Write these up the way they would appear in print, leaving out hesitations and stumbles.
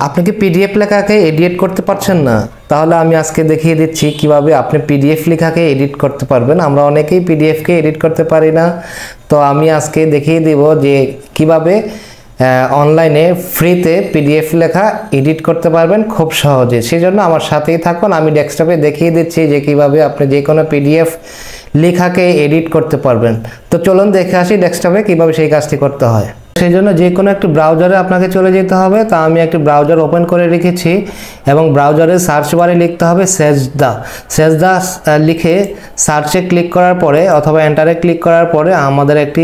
আপনি কি পিডিএফ লেখাকে এডিট করতে পারছেন না? তাহলে আমি আজকে দেখিয়ে দিচ্ছি কিভাবে আপনি পিডিএফ লেখাকে এডিট করতে পারবেন। আমরা অনেকেই পিডিএফকে এডিট করতে পারি না, তো আমি আজকে দেখিয়ে দিব যে কিভাবে অনলাইনে ফ্রিতে পিডিএফ লেখা এডিট করতে পারবেন খুব সহজে। সেজন্য আমার সাথেই থাকুন, আমি ডেস্কটপে দেখিয়ে দিচ্ছি যে কিভাবে আপনি যে কোনো পিডিএফ লেখাকে এডিট করতে পারবেন। তো চলুন দেখে আসি ডেস্কটপে কিভাবে সেই কাজটি করতে হয়। সেই জন্য যে কোনো একটি ব্রাউজারে আপনাকে চলে যেতে হবে। তা আমি একটি ব্রাউজার ওপেন করে রেখেছি এবং ব্রাউজারের সার্চ বারে লিখতে হবে সেজদা লিখে সার্চে ক্লিক করার পরে অথবা এন্টারে ক্লিক করার পরে আমাদের একটি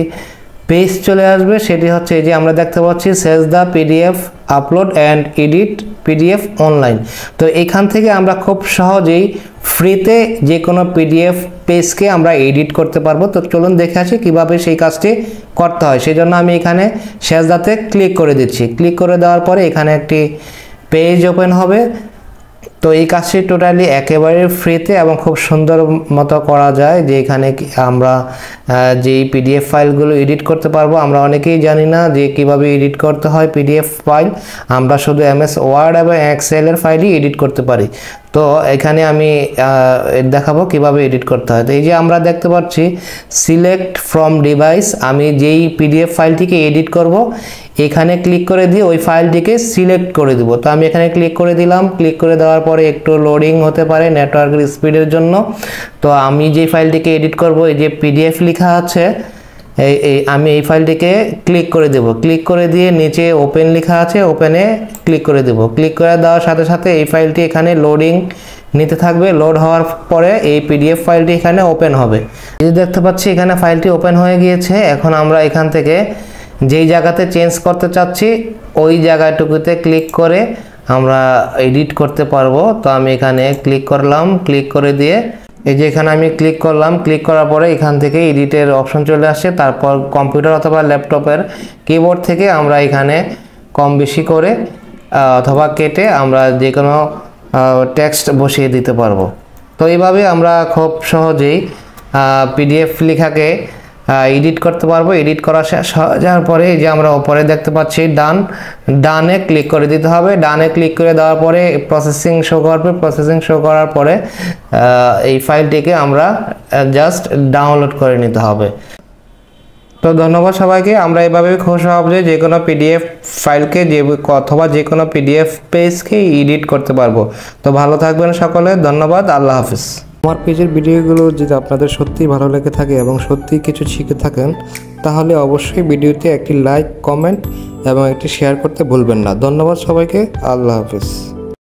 পেজ চলে আসবে। সেটি হচ্ছে এই যে আমরা দেখতে পাচ্ছি সেজদা PDF upload and edit PDF online. তো এখান থেকে আমরা খুব সহজেই ফ্রিতে যে কোনো পিডিএফ পেজকে আমরা এডিট করতে পারবো। তো চলুন দেখে আসি কিভাবে সেই কাজটি করতে হয়। সেই জন্য আমি এখানে সেজদাতে ক্লিক করে দিচ্ছি। ক্লিক করে দেওয়ার পরে এখানে একটি পেজ ওপেন হবে। তো এই কাজটি টোটালি একেবারে ফ্রিতে এবং খুব সুন্দর মতো করা যায়, যে এখানে আমরা যেই পিডিএফ ফাইলগুলো এডিট করতে পারবো। আমরা অনেকেই জানি না যে কিভাবে এডিট করতে হয় পিডিএফ ফাইল, আমরা শুধু এমএস ওয়ার্ড এবং এক্সেলের ফাইলই এডিট করতে পারি। তো এখানে আমি দেখাবো কিভাবে এডিট করতে হয়। তো এই যে আমরা দেখতে পাচ্ছি সিলেক্ট ফ্রম ডিভাইস, আমি যেই পিডিএফ ফাইলটিকে এডিট করব এখানে ক্লিক করে দিয়ে ওই ফাইলটিকে সিলেক্ট করে দিব। তো আমি এখানে ক্লিক করে দিলাম। ক্লিক করে দেওয়ার পরে একটু লোডিং হতে পারে নেটওয়ার্কের স্পিডের জন্য। তো আমি যে ফাইলটিকে এডিট করব, এই যে পিডিএফ লেখা আছে, আমি এই ফাইলটিকে ক্লিক করে দেব। ক্লিক করে দিয়ে নিচে ওপেন লেখা আছে, ওপেনে ক্লিক করে দেব। ক্লিক করে দেওয়ার সাথে সাথে এই ফাইলটি এখানে লোডিং নিতে থাকবে। লোড হওয়ার পরে এই পিডিএফ ফাইলটি এখানে ওপেন হবে। এই যে দেখতে পাচ্ছি এখানে ফাইলটি ওপেন হয়ে গিয়েছে। এখন আমরা এখান থেকে যেই জায়গাতে চেঞ্জ করতে চাচ্ছি ওই জায়গাটুকুতে ক্লিক করে আমরা এডিট করতে পারবো। তো আমি এখানে ক্লিক করলাম। ক্লিক করে দিয়ে এই যে এখানে আমি ক্লিক করলাম। ক্লিক করার পরে এখান থেকে এডিটের অপশন চলে আসছে। তারপর কম্পিউটার অথবা ল্যাপটপের কিবোর্ড থেকে আমরা এখানে কম বেশি করে অথবা কেটে আমরা যে কোনো টেক্সট বসিয়ে দিতে পারবো। তো এইভাবে আমরা খুব সহজেই পিডিএফ লেখাকে এডিট করতে পারবো। এডিট করা শেষ হয়ে যাওয়ার পরে এই যে আমরা উপরে দেখতে পাচ্ছি ডানে ক্লিক করে দিতে হবে। ডানে ক্লিক করে দেওয়ার পরে প্রসেসিং শো করবে। প্রসেসিং শো করার পরে এই ফাইলটিকে আমরা জাস্ট ডাউনলোড করে নিতে হবে। তো ধন্যবাদ সবাইকে। আমরা এভাবে খুব সহজে যে কোনো পিডিএফ ফাইলকে অথবা যে কোনো পিডিএফ পেজকে এডিট করতে পারবো। তো ভালো থাকবেন সকলে, ধন্যবাদ, আল্লাহ হাফিজ। আমার পেজের ভিডিওগুলো যদি আপনাদের সত্যিই ভালো লেগে থাকে এবং সত্যিই কিছু শিখে থাকেন, তাহলে অবশ্যই ভিডিওতে একটি লাইক, কমেন্ট এবং একটি শেয়ার করতে ভুলবেন না। ধন্যবাদ সবাইকে, আল্লাহ হাফিজ।